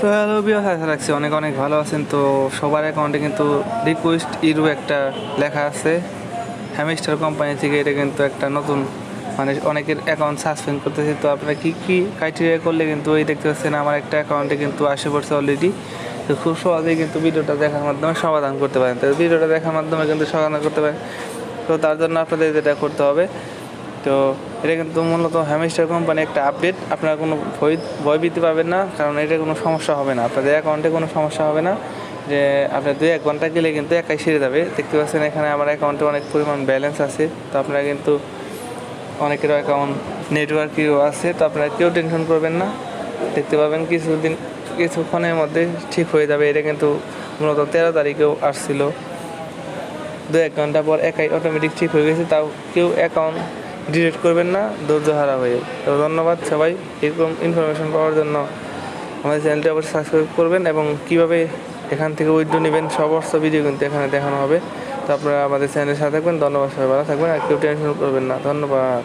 তো হ্যালো বিয়াস, আশা রাখছি অনেক অনেক ভালো আছেন। তো সবার অ্যাকাউন্টে কিন্তু রিকোয়েস্ট ইরু একটা লেখা আছে হ্যামস্টার কোম্পানি থেকে। এটা কিন্তু একটা নতুন মানে অনেকের অ্যাকাউন্ট সাসপেন্ড করতেছে। তো আপনারা কী কী ক্রাইটেরিয়া করলে কিন্তু এই দেখতে পাচ্ছেন আমার একটা অ্যাকাউন্টে কিন্তু 80% অলরেডি। তো খুব সহজেই কিন্তু ভিডিওটা দেখার মাধ্যমে সমাধান করতে পারেন। তো ভিডিওটা দেখার মাধ্যমে কিন্তু সমাধান করতে পারেন। তো তার জন্য আপনাদের যেটা করতে হবে, তো এটা কিন্তু মূলত হ্যামস্টার কোম্পানি একটা আপডেট। আপনারা কোনো ভয়ভীতি পাবেন না, কারণ এটা কোনো সমস্যা হবে না, আপনাদের অ্যাকাউন্টে কোনো সমস্যা হবে না। যে আপনার 2-1 ঘন্টা গেলে কিন্তু একাই সেরে যাবে। দেখতে পাচ্ছেন এখানে আমার অ্যাকাউন্টে অনেক পরিমাণ ব্যালেন্স আছে। তো আপনারা কিন্তু অনেকের অ্যাকাউন্ট নেটওয়ার্কেও আছে, তো আপনারা কেউ টেনশন করবেন না। দেখতে পাবেন কিছুক্ষণের মধ্যে ঠিক হয়ে যাবে। এটা কিন্তু মূলত 13 তারিখেও আসছিল, 2-1 ঘন্টা পর একাই অটোমেটিক ঠিক হয়ে গেছে। তাও কেউ অ্যাকাউন্ট ডিলিট করবেন না ধৈর্য হারা হয়ে। তো ধন্যবাদ সবাই। এরকম ইনফরমেশন পাওয়ার জন্য আমাদের চ্যানেলটি অবশ্যই সাবস্ক্রাইব করবেন, এবং কীভাবে এখান থেকে উইথড্র নেবেন সমস্ত ভিডিও কিন্তু এখানে দেখানো হবে। তো আপনারা আমাদের চ্যানেলের সাথে থাকবেন। ধন্যবাদ, সবাই ভালো থাকবেন আর কেউ টেনশন করবেন না। ধন্যবাদ।